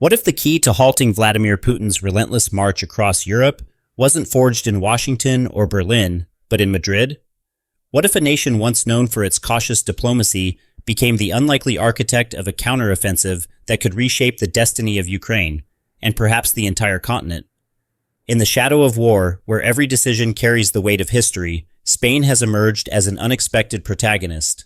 What if the key to halting Vladimir Putin's relentless march across Europe wasn't forged in Washington or Berlin, but in Madrid? What if a nation once known for its cautious diplomacy became the unlikely architect of a counteroffensive that could reshape the destiny of Ukraine, and perhaps the entire continent? In the shadow of war, where every decision carries the weight of history, Spain has emerged as an unexpected protagonist.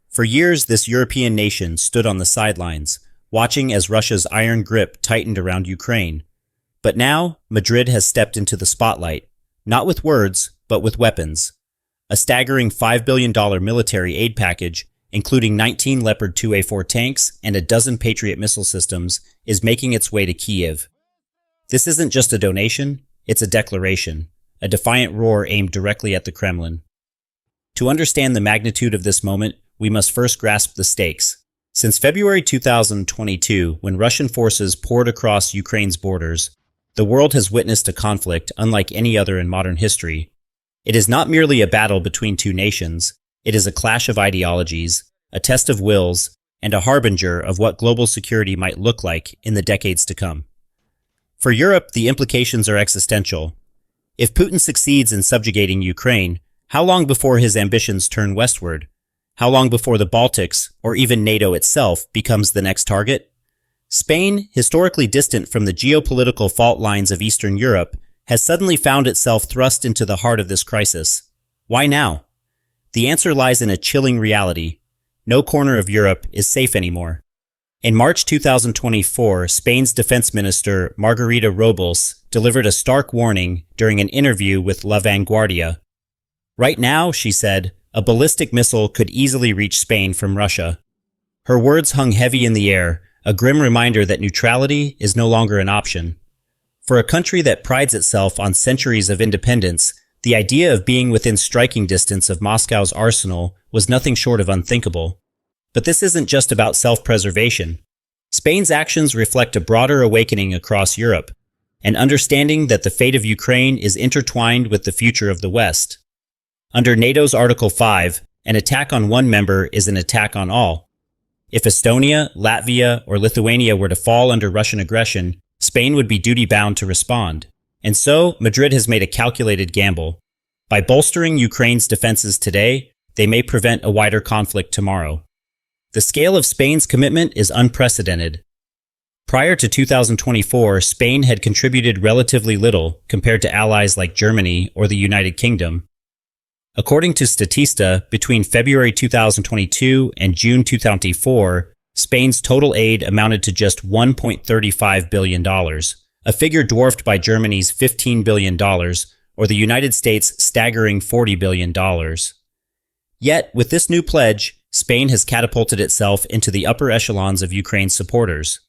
For years, this European nation stood on the sidelines, watching as Russia's iron grip tightened around Ukraine. But now, Madrid has stepped into the spotlight, not with words, but with weapons. A staggering $5 billion military aid package, including 19 Leopard 2A4 tanks and a dozen Patriot missile systems, is making its way to Kyiv. This isn't just a donation, it's a declaration, a defiant roar aimed directly at the Kremlin. To understand the magnitude of this moment, we must first grasp the stakes. Since February 2022, when Russian forces poured across Ukraine's borders, the world has witnessed a conflict unlike any other in modern history. It is not merely a battle between two nations, it is a clash of ideologies, a test of wills, and a harbinger of what global security might look like in the decades to come. For Europe, the implications are existential. If Putin succeeds in subjugating Ukraine, how long before his ambitions turn westward? How long before the Baltics, or even NATO itself, becomes the next target? Spain, historically distant from the geopolitical fault lines of Eastern Europe, has suddenly found itself thrust into the heart of this crisis. Why now? The answer lies in a chilling reality. No corner of Europe is safe anymore. In March 2024, Spain's defense minister, Margarita Robles, delivered a stark warning during an interview with La Vanguardia. Right now, she said, a ballistic missile could easily reach Spain from Russia. Her words hung heavy in the air, a grim reminder that neutrality is no longer an option. For a country that prides itself on centuries of independence, the idea of being within striking distance of Moscow's arsenal was nothing short of unthinkable. But this isn't just about self-preservation. Spain's actions reflect a broader awakening across Europe, an understanding that the fate of Ukraine is intertwined with the future of the West. Under NATO's Article 5, an attack on one member is an attack on all. If Estonia, Latvia, or Lithuania were to fall under Russian aggression, Spain would be duty-bound to respond. And so, Madrid has made a calculated gamble. By bolstering Ukraine's defenses today, they may prevent a wider conflict tomorrow. The scale of Spain's commitment is unprecedented. Prior to 2024, Spain had contributed relatively little compared to allies like Germany or the United Kingdom. According to Statista, between February 2022 and June 2024, Spain's total aid amounted to just $1.35 billion, a figure dwarfed by Germany's $15 billion or the United States' staggering $40 billion. Yet, with this new pledge, Spain has catapulted itself into the upper echelons of Ukraine's supporters.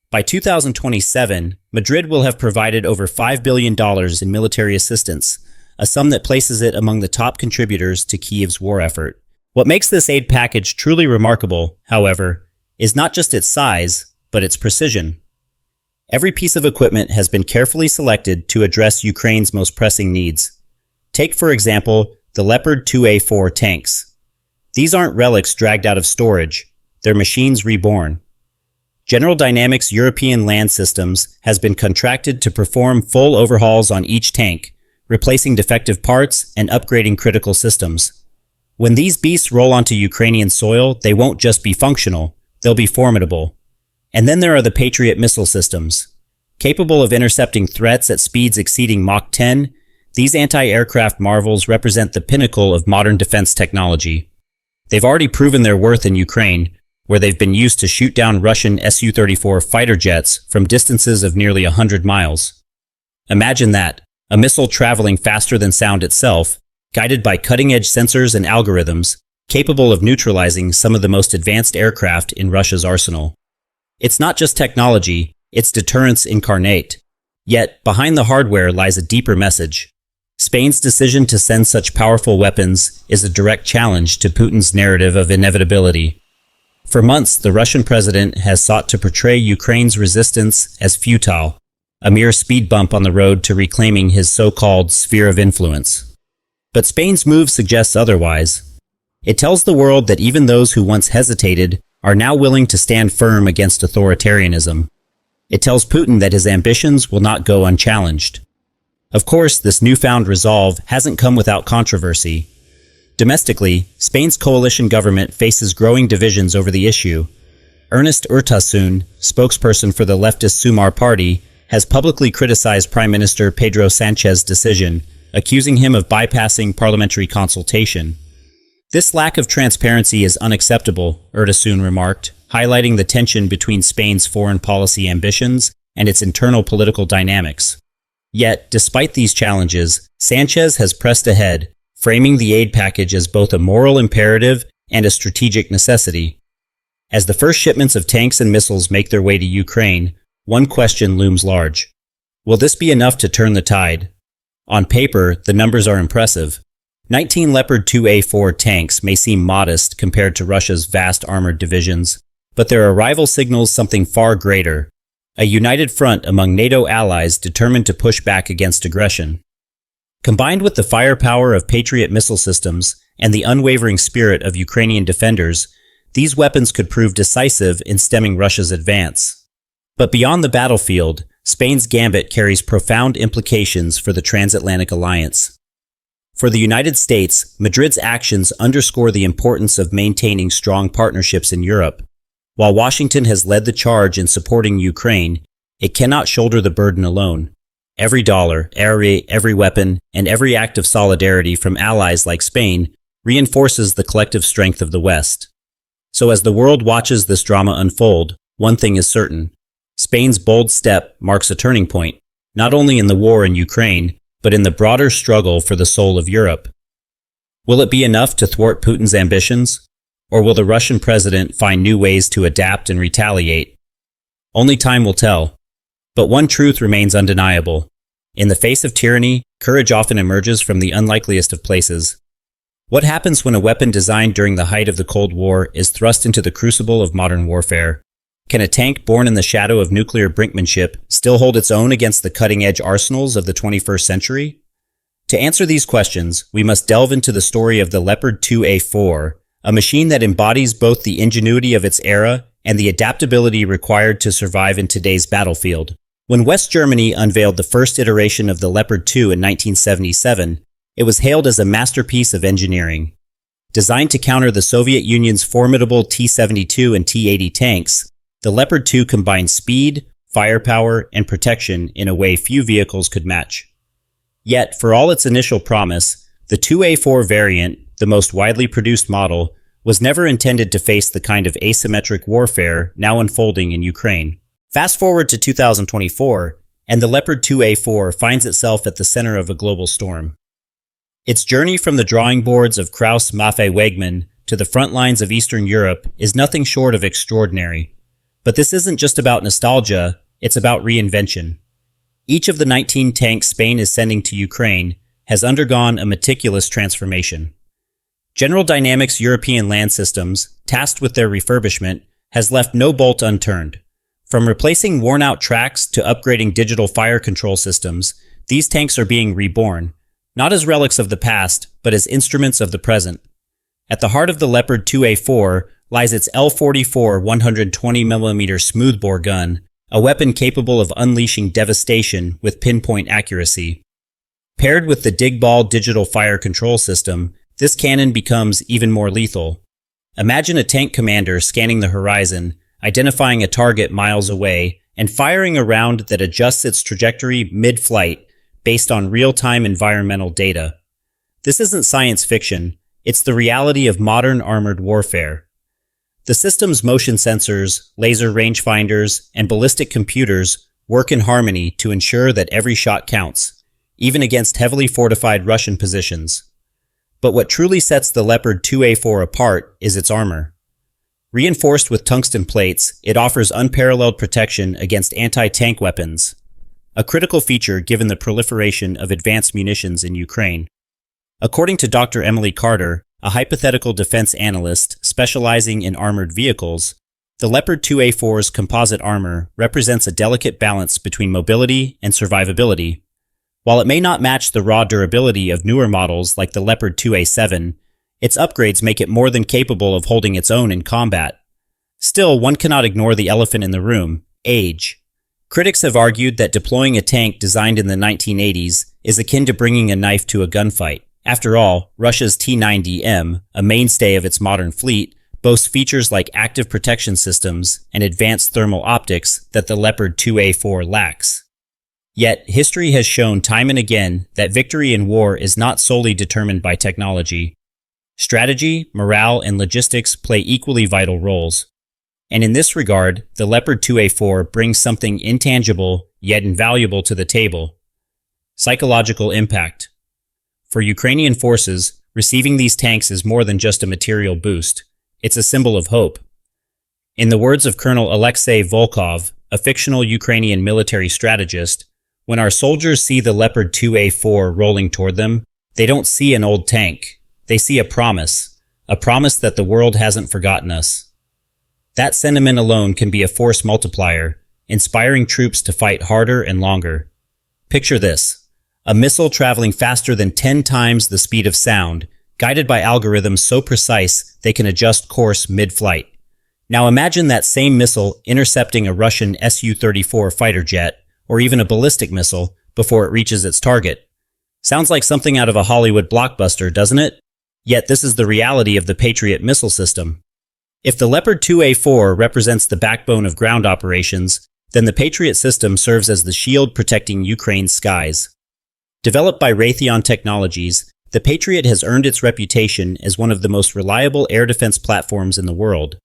By 2027, Madrid will have provided over $5 billion in military assistance, a sum that places it among the top contributors to Kyiv's war effort. What makes this aid package truly remarkable, however, is not just its size, but its precision. Every piece of equipment has been carefully selected to address Ukraine's most pressing needs. Take, for example, the Leopard 2A4 tanks. These aren't relics dragged out of storage, they're machines reborn. General Dynamics European Land Systems has been contracted to perform full overhauls on each tank, replacing defective parts and upgrading critical systems. When these beasts roll onto Ukrainian soil, they won't just be functional, they'll be formidable. And then there are the Patriot missile systems. Capable of intercepting threats at speeds exceeding Mach 10, these anti-aircraft marvels represent the pinnacle of modern defense technology. They've already proven their worth in Ukraine, where they've been used to shoot down Russian Su-34 fighter jets from distances of nearly 100 miles. Imagine that. A missile traveling faster than sound itself, guided by cutting-edge sensors and algorithms, capable of neutralizing some of the most advanced aircraft in Russia's arsenal. It's not just technology, it's deterrence incarnate. Yet, behind the hardware lies a deeper message. Spain's decision to send such powerful weapons is a direct challenge to Putin's narrative of inevitability. For months, the Russian president has sought to portray Ukraine's resistance as futile, a mere speed bump on the road to reclaiming his so-called sphere of influence. But Spain's move suggests otherwise. It tells the world that even those who once hesitated are now willing to stand firm against authoritarianism. It tells Putin that his ambitions will not go unchallenged. Of course, this newfound resolve hasn't come without controversy. Domestically, Spain's coalition government faces growing divisions over the issue. Ernest Urtasun, spokesperson for the leftist Sumar party, has publicly criticized Prime Minister Pedro Sanchez's decision, accusing him of bypassing parliamentary consultation. This lack of transparency is unacceptable, Urtasun remarked, highlighting the tension between Spain's foreign policy ambitions and its internal political dynamics. Yet, despite these challenges, Sanchez has pressed ahead, framing the aid package as both a moral imperative and a strategic necessity. As the first shipments of tanks and missiles make their way to Ukraine, one question looms large. Will this be enough to turn the tide? On paper, the numbers are impressive. 19 Leopard 2A4 tanks may seem modest compared to Russia's vast armored divisions, but their arrival signals something far greater: a united front among NATO allies determined to push back against aggression. Combined with the firepower of Patriot missile systems and the unwavering spirit of Ukrainian defenders, these weapons could prove decisive in stemming Russia's advance. But beyond the battlefield, Spain's gambit carries profound implications for the transatlantic alliance. For the United States, Madrid's actions underscore the importance of maintaining strong partnerships in Europe. While Washington has led the charge in supporting Ukraine, it cannot shoulder the burden alone. Every dollar, every weapon, and every act of solidarity from allies like Spain reinforces the collective strength of the West. So as the world watches this drama unfold, one thing is certain: Spain's bold step marks a turning point, not only in the war in Ukraine, but in the broader struggle for the soul of Europe. Will it be enough to thwart Putin's ambitions? Or will the Russian president find new ways to adapt and retaliate? Only time will tell. But one truth remains undeniable. In the face of tyranny, courage often emerges from the unlikeliest of places. What happens when a weapon designed during the height of the Cold War is thrust into the crucible of modern warfare? Can a tank born in the shadow of nuclear brinkmanship still hold its own against the cutting-edge arsenals of the 21st century? To answer these questions, we must delve into the story of the Leopard 2A4, a machine that embodies both the ingenuity of its era and the adaptability required to survive in today's battlefield. When West Germany unveiled the first iteration of the Leopard 2 in 1977, it was hailed as a masterpiece of engineering. Designed to counter the Soviet Union's formidable T-72 and T-80 tanks, the Leopard 2 combined speed, firepower, and protection in a way few vehicles could match. Yet, for all its initial promise, the 2A4 variant, the most widely produced model, was never intended to face the kind of asymmetric warfare now unfolding in Ukraine. Fast forward to 2024, and the Leopard 2A4 finds itself at the center of a global storm. Its journey from the drawing boards of Krauss-Maffei-Wegmann to the front lines of Eastern Europe is nothing short of extraordinary. But this isn't just about nostalgia, it's about reinvention. Each of the 19 tanks Spain is sending to Ukraine has undergone a meticulous transformation. General Dynamics European Land Systems, tasked with their refurbishment, has left no bolt unturned. From replacing worn-out tracks to upgrading digital fire control systems, these tanks are being reborn, not as relics of the past, but as instruments of the present. At the heart of the Leopard 2A4 lies its L44 120mm smoothbore gun, a weapon capable of unleashing devastation with pinpoint accuracy. Paired with the Digball digital fire control system, this cannon becomes even more lethal. Imagine a tank commander scanning the horizon, identifying a target miles away, and firing a round that adjusts its trajectory mid-flight based on real-time environmental data. This isn't science fiction, it's the reality of modern armored warfare. The system's motion sensors, laser rangefinders, and ballistic computers work in harmony to ensure that every shot counts, even against heavily fortified Russian positions. But what truly sets the Leopard 2A4 apart is its armor. Reinforced with tungsten plates, it offers unparalleled protection against anti-tank weapons, a critical feature given the proliferation of advanced munitions in Ukraine. According to Dr. Emily Carter, a hypothetical defense analyst specializing in armored vehicles, the Leopard 2A4's composite armor represents a delicate balance between mobility and survivability. While it may not match the raw durability of newer models like the Leopard 2A7, its upgrades make it more than capable of holding its own in combat. Still, one cannot ignore the elephant in the room: age. Critics have argued that deploying a tank designed in the 1980s is akin to bringing a knife to a gunfight. After all, Russia's T-90M, a mainstay of its modern fleet, boasts features like active protection systems and advanced thermal optics that the Leopard 2A4 lacks. Yet, history has shown time and again that victory in war is not solely determined by technology. Strategy, morale, and logistics play equally vital roles. And in this regard, the Leopard 2A4 brings something intangible yet invaluable to the table: psychological impact. For Ukrainian forces, receiving these tanks is more than just a material boost. It's a symbol of hope. In the words of Colonel Alexei Volkov, a fictional Ukrainian military strategist, when our soldiers see the Leopard 2A4 rolling toward them, they don't see an old tank. They see a promise that the world hasn't forgotten us. That sentiment alone can be a force multiplier, inspiring troops to fight harder and longer. Picture this: a missile traveling faster than 10 times the speed of sound, guided by algorithms so precise they can adjust course mid-flight. Now imagine that same missile intercepting a Russian Su-34 fighter jet, or even a ballistic missile, before it reaches its target. Sounds like something out of a Hollywood blockbuster, doesn't it? Yet this is the reality of the Patriot missile system. If the Leopard 2A4 represents the backbone of ground operations, then the Patriot system serves as the shield protecting Ukraine's skies. Developed by Raytheon Technologies, the Patriot has earned its reputation as one of the most reliable air defense platforms in the world.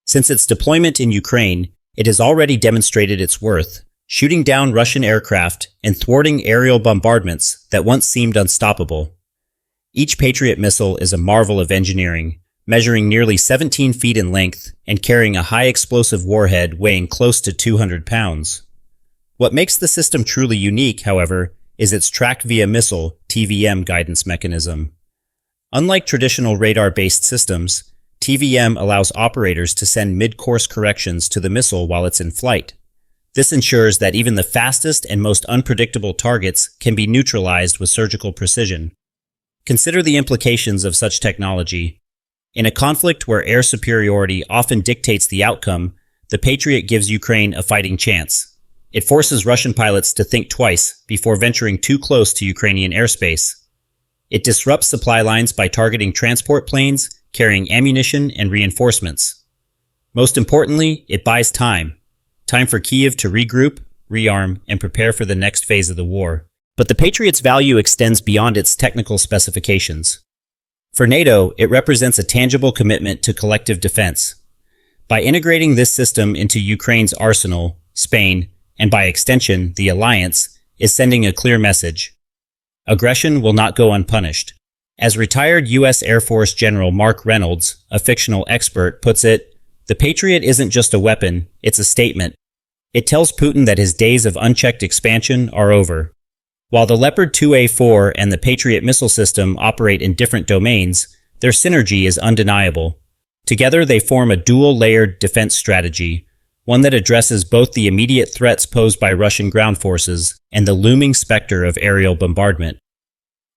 Since its deployment in Ukraine, it has already demonstrated its worth, shooting down Russian aircraft and thwarting aerial bombardments that once seemed unstoppable. Each Patriot missile is a marvel of engineering, measuring nearly 17 feet in length and carrying a high-explosive warhead weighing close to 200 pounds. What makes the system truly unique, however, is its tracked-via-missile (TVM) guidance mechanism. Unlike traditional radar-based systems, TVM allows operators to send mid-course corrections to the missile while it's in flight. This ensures that even the fastest and most unpredictable targets can be neutralized with surgical precision. Consider the implications of such technology. In a conflict where air superiority often dictates the outcome, the Patriot gives Ukraine a fighting chance. It forces Russian pilots to think twice before venturing too close to Ukrainian airspace. It disrupts supply lines by targeting transport planes, carrying ammunition and reinforcements. Most importantly, it buys time. Time for Kyiv to regroup, rearm, and prepare for the next phase of the war. But the Patriot's value extends beyond its technical specifications. For NATO, it represents a tangible commitment to collective defense. By integrating this system into Ukraine's arsenal, Spain, and by extension, the alliance, is sending a clear message. Aggression will not go unpunished. As retired U.S. Air Force General Mark Reynolds, a fictional expert, puts it, the Patriot isn't just a weapon, it's a statement. It tells Putin that his days of unchecked expansion are over. While the Leopard 2A4 and the Patriot missile system operate in different domains, their synergy is undeniable. Together they form a dual-layered defense strategy, one that addresses both the immediate threats posed by Russian ground forces and the looming specter of aerial bombardment.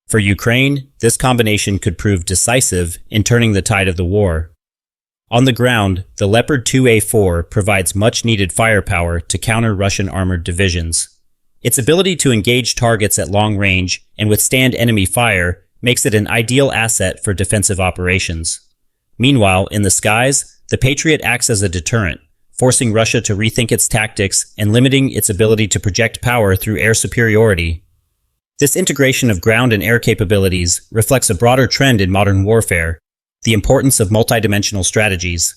For Ukraine, this combination could prove decisive in turning the tide of the war. On the ground, the Leopard 2A4 provides much-needed firepower to counter Russian armored divisions. Its ability to engage targets at long range and withstand enemy fire makes it an ideal asset for defensive operations. Meanwhile, in the skies, the Patriot acts as a deterrent, forcing Russia to rethink its tactics and limiting its ability to project power through air superiority. This integration of ground and air capabilities reflects a broader trend in modern warfare: the importance of multidimensional strategies.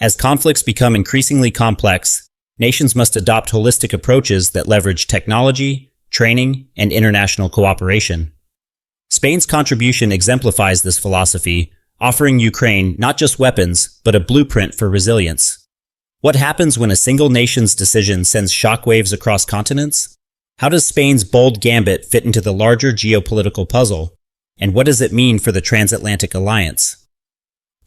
As conflicts become increasingly complex, nations must adopt holistic approaches that leverage technology, training, and international cooperation. Spain's contribution exemplifies this philosophy, offering Ukraine not just weapons, but a blueprint for resilience. What happens when a single nation's decision sends shockwaves across continents? How does Spain's bold gambit fit into the larger geopolitical puzzle? And what does it mean for the transatlantic alliance?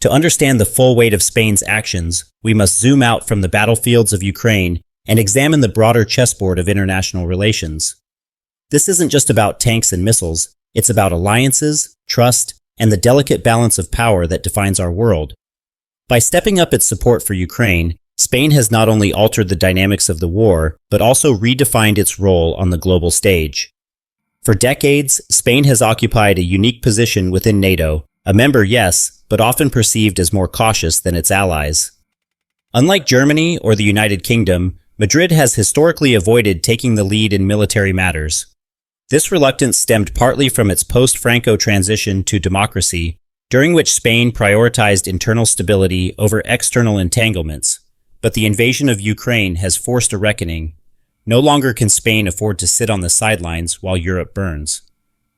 To understand the full weight of Spain's actions, we must zoom out from the battlefields of Ukraine and examine the broader chessboard of international relations. This isn't just about tanks and missiles, it's about alliances, trust, and the delicate balance of power that defines our world. By stepping up its support for Ukraine, Spain has not only altered the dynamics of the war, but also redefined its role on the global stage. For decades, Spain has occupied a unique position within NATO, a member, yes, but often perceived as more cautious than its allies. Unlike Germany or the United Kingdom, Madrid has historically avoided taking the lead in military matters. This reluctance stemmed partly from its post-Franco transition to democracy, during which Spain prioritized internal stability over external entanglements. But the invasion of Ukraine has forced a reckoning. No longer can Spain afford to sit on the sidelines while Europe burns.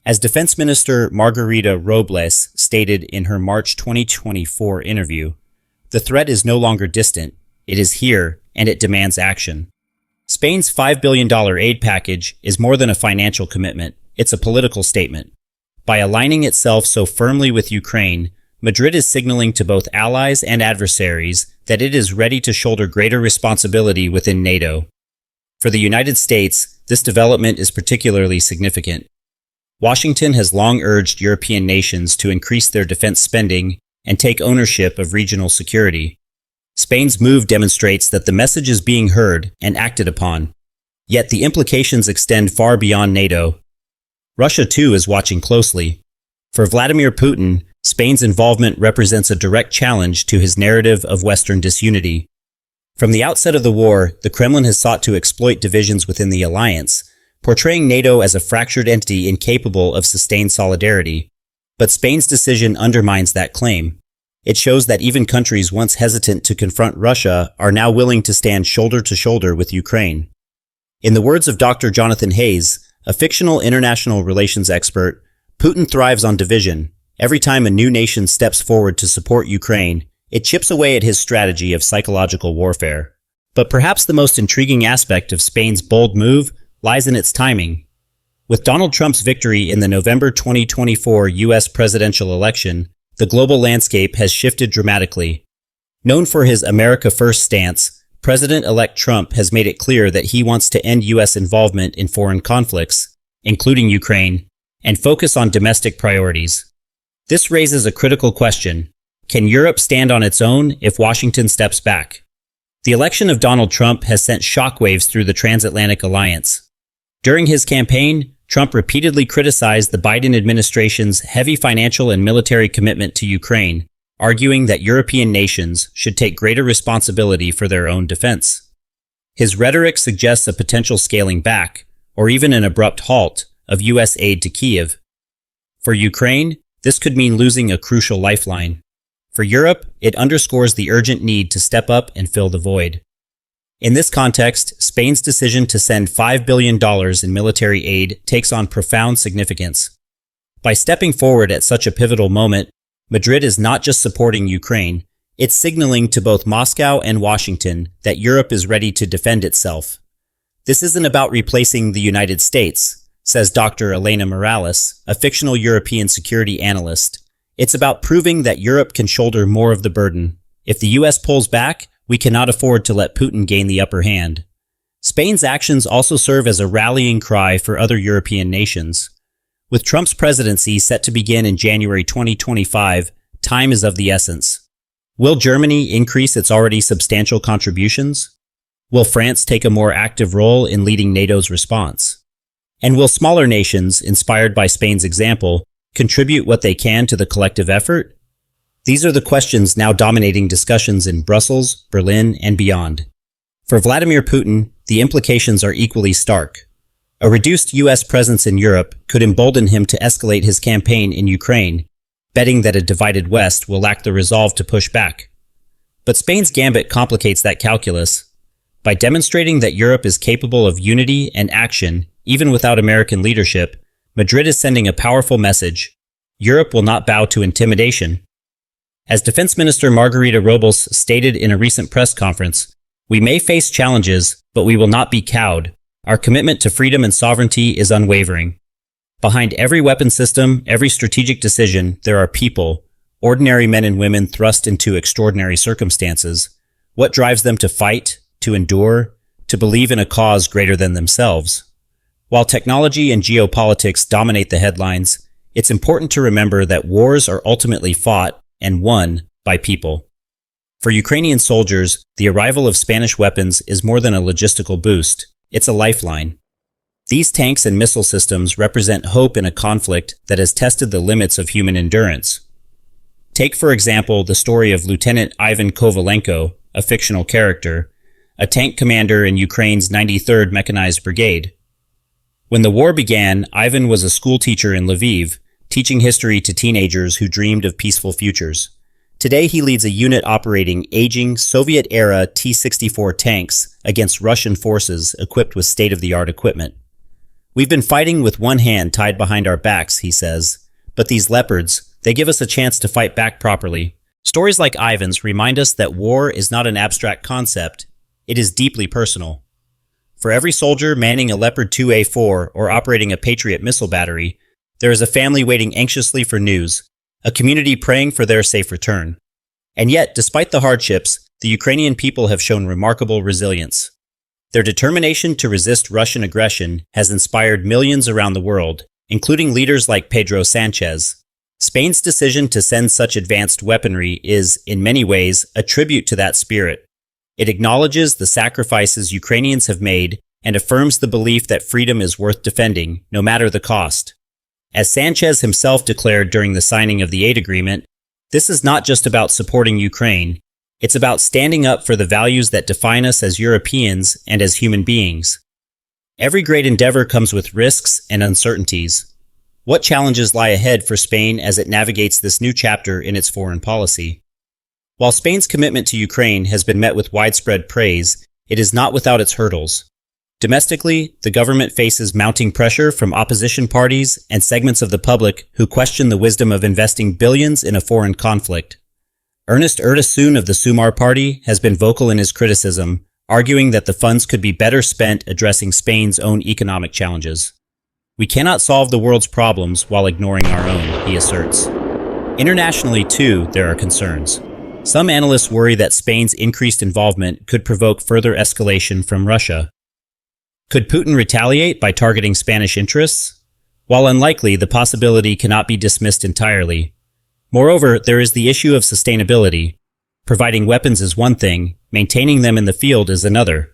As Defense Minister Margarita Robles stated in her March 2024 interview, the threat is no longer distant, it is here, and it demands action. Spain's $5 billion aid package is more than a financial commitment, it's a political statement. By aligning itself so firmly with Ukraine, Madrid is signaling to both allies and adversaries that it is ready to shoulder greater responsibility within NATO. For the United States, this development is particularly significant. Washington has long urged European nations to increase their defense spending and take ownership of regional security. Spain's move demonstrates that the message is being heard and acted upon. Yet the implications extend far beyond NATO. Russia, too, is watching closely. For Vladimir Putin, Spain's involvement represents a direct challenge to his narrative of Western disunity. From the outset of the war, the Kremlin has sought to exploit divisions within the alliance, portraying NATO as a fractured entity incapable of sustained solidarity. But Spain's decision undermines that claim. It shows that even countries once hesitant to confront Russia are now willing to stand shoulder to shoulder with Ukraine. In the words of Dr. Jonathan Hayes, a fictional international relations expert, Putin thrives on division. Every time a new nation steps forward to support Ukraine, it chips away at his strategy of psychological warfare. But perhaps the most intriguing aspect of Spain's bold move lies in its timing. With Donald Trump's victory in the November 2024 U.S. presidential election, the global landscape has shifted dramatically. Known for his America First stance, President-elect Trump has made it clear that he wants to end U.S. involvement in foreign conflicts, including Ukraine, and focus on domestic priorities. This raises a critical question. Can Europe stand on its own if Washington steps back? The election of Donald Trump has sent shockwaves through the transatlantic alliance. During his campaign, Trump repeatedly criticized the Biden administration's heavy financial and military commitment to Ukraine, arguing that European nations should take greater responsibility for their own defense. His rhetoric suggests a potential scaling back, or even an abrupt halt, of U.S. aid to Kyiv. For Ukraine, this could mean losing a crucial lifeline. For Europe, it underscores the urgent need to step up and fill the void. In this context, Spain's decision to send $5 billion in military aid takes on profound significance. By stepping forward at such a pivotal moment, Madrid is not just supporting Ukraine, it's signaling to both Moscow and Washington that Europe is ready to defend itself. This isn't about replacing the United States, says Dr. Elena Morales, a fictional European security analyst. It's about proving that Europe can shoulder more of the burden. If the US pulls back, we cannot afford to let Putin gain the upper hand. Spain's actions also serve as a rallying cry for other European nations. With Trump's presidency set to begin in January 2025, time is of the essence. Will Germany increase its already substantial contributions? Will France take a more active role in leading NATO's response? And will smaller nations, inspired by Spain's example, contribute what they can to the collective effort? These are the questions now dominating discussions in Brussels, Berlin, and beyond. For Vladimir Putin, the implications are equally stark. A reduced U.S. presence in Europe could embolden him to escalate his campaign in Ukraine, betting that a divided West will lack the resolve to push back. But Spain's gambit complicates that calculus. By demonstrating that Europe is capable of unity and action, even without American leadership, Madrid is sending a powerful message. Europe will not bow to intimidation. As Defense Minister Margarita Robles stated in a recent press conference, "We may face challenges, but we will not be cowed. Our commitment to freedom and sovereignty is unwavering." Behind every weapon system, every strategic decision, there are people, ordinary men and women thrust into extraordinary circumstances. What drives them to fight, to endure, to believe in a cause greater than themselves? While technology and geopolitics dominate the headlines, it's important to remember that wars are ultimately fought and won by people. For Ukrainian soldiers, the arrival of Spanish weapons is more than a logistical boost. It's a lifeline. These tanks and missile systems represent hope in a conflict that has tested the limits of human endurance. Take, for example, the story of Lieutenant Ivan Kovalenko, a fictional character, a tank commander in Ukraine's 93rd Mechanized Brigade. When the war began, Ivan was a school teacher in Lviv, teaching history to teenagers who dreamed of peaceful futures. Today, he leads a unit operating aging Soviet-era T-64 tanks against Russian forces equipped with state-of-the-art equipment. "We've been fighting with one hand tied behind our backs," he says, "but these leopards, they give us a chance to fight back properly." Stories like Ivan's remind us that war is not an abstract concept, it is deeply personal. For every soldier manning a Leopard 2A4 or operating a Patriot missile battery, there is a family waiting anxiously for news, a community praying for their safe return. And yet, despite the hardships, the Ukrainian people have shown remarkable resilience. Their determination to resist Russian aggression has inspired millions around the world, including leaders like Pedro Sanchez. Spain's decision to send such advanced weaponry is, in many ways, a tribute to that spirit. It acknowledges the sacrifices Ukrainians have made and affirms the belief that freedom is worth defending, no matter the cost. As Sanchez himself declared during the signing of the aid agreement, this is not just about supporting Ukraine, it's about standing up for the values that define us as Europeans and as human beings. Every great endeavor comes with risks and uncertainties. What challenges lie ahead for Spain as it navigates this new chapter in its foreign policy? While Spain's commitment to Ukraine has been met with widespread praise, it is not without its hurdles. Domestically, the government faces mounting pressure from opposition parties and segments of the public who question the wisdom of investing billions in a foreign conflict. Ernest Urtasun of the Sumar Party has been vocal in his criticism, arguing that the funds could be better spent addressing Spain's own economic challenges. "We cannot solve the world's problems while ignoring our own," he asserts. Internationally, too, there are concerns. Some analysts worry that Spain's increased involvement could provoke further escalation from Russia. Could Putin retaliate by targeting Spanish interests? While unlikely, the possibility cannot be dismissed entirely. Moreover, there is the issue of sustainability. Providing weapons is one thing, maintaining them in the field is another.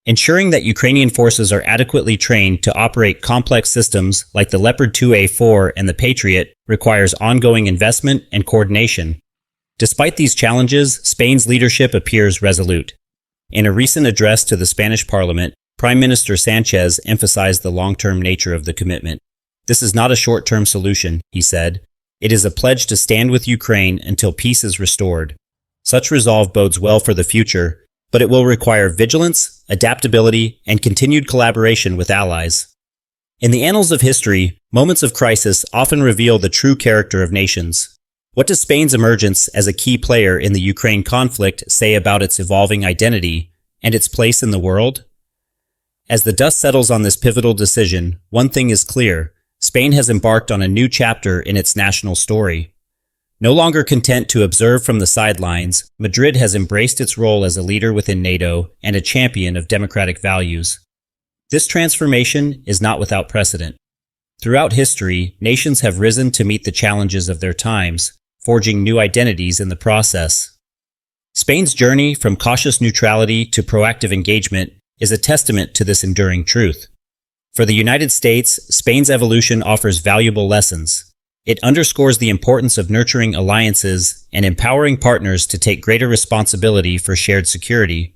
Ensuring that Ukrainian forces are adequately trained to operate complex systems like the Leopard 2A4 and the Patriot requires ongoing investment and coordination. Despite these challenges, Spain's leadership appears resolute. In a recent address to the Spanish Parliament, Prime Minister Sanchez emphasized the long-term nature of the commitment. "This is not a short-term solution," he said. "It is a pledge to stand with Ukraine until peace is restored." Such resolve bodes well for the future, but it will require vigilance, adaptability, and continued collaboration with allies. In the annals of history, moments of crisis often reveal the true character of nations. What does Spain's emergence as a key player in the Ukraine conflict say about its evolving identity and its place in the world? As the dust settles on this pivotal decision, one thing is clear: Spain has embarked on a new chapter in its national story. No longer content to observe from the sidelines, Madrid has embraced its role as a leader within NATO and a champion of democratic values. This transformation is not without precedent. Throughout history, nations have risen to meet the challenges of their times, forging new identities in the process. Spain's journey from cautious neutrality to proactive engagement is a testament to this enduring truth. For the United States, Spain's evolution offers valuable lessons. It underscores the importance of nurturing alliances and empowering partners to take greater responsibility for shared security.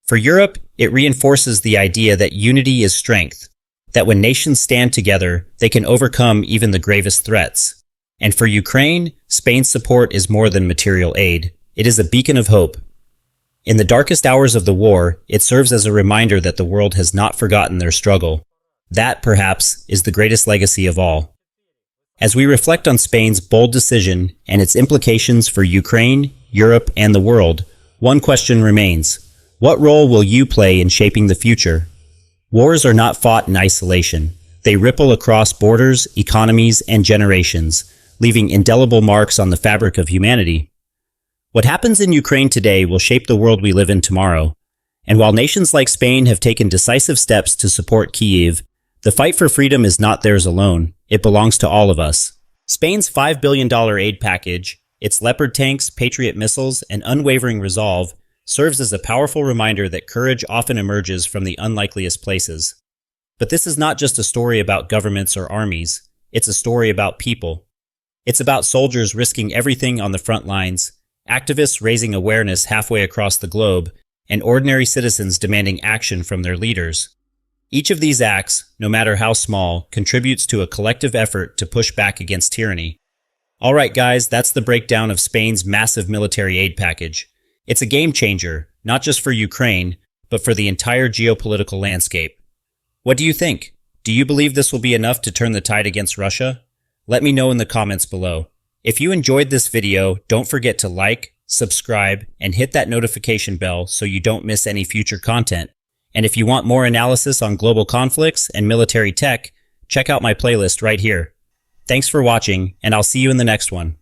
For Europe, it reinforces the idea that unity is strength, that when nations stand together, they can overcome even the gravest threats. And for Ukraine, Spain's support is more than material aid. It is a beacon of hope. In the darkest hours of the war, it serves as a reminder that the world has not forgotten their struggle. That, perhaps, is the greatest legacy of all. As we reflect on Spain's bold decision and its implications for Ukraine, Europe, and the world, one question remains: what role will you play in shaping the future? Wars are not fought in isolation. They ripple across borders, economies, and generations, leaving indelible marks on the fabric of humanity. What happens in Ukraine today will shape the world we live in tomorrow. And while nations like Spain have taken decisive steps to support Kyiv, the fight for freedom is not theirs alone. It belongs to all of us. Spain's $5 billion aid package, Its Leopard tanks, Patriot missiles, and unwavering resolve serves as a powerful reminder that courage often emerges from the unlikeliest places. But this is not just a story about governments or armies. It's a story about people. It's about soldiers risking everything on the front lines, activists raising awareness halfway across the globe, and ordinary citizens demanding action from their leaders. Each of these acts, no matter how small, contributes to a collective effort to push back against tyranny. Alright guys, that's the breakdown of Spain's massive military aid package. It's a game changer, not just for Ukraine, but for the entire geopolitical landscape. What do you think? Do you believe this will be enough to turn the tide against Russia? Let me know in the comments below. If you enjoyed this video, don't forget to like, subscribe, and hit that notification bell so you don't miss any future content. And if you want more analysis on global conflicts and military tech, check out my playlist right here. Thanks for watching, and I'll see you in the next one.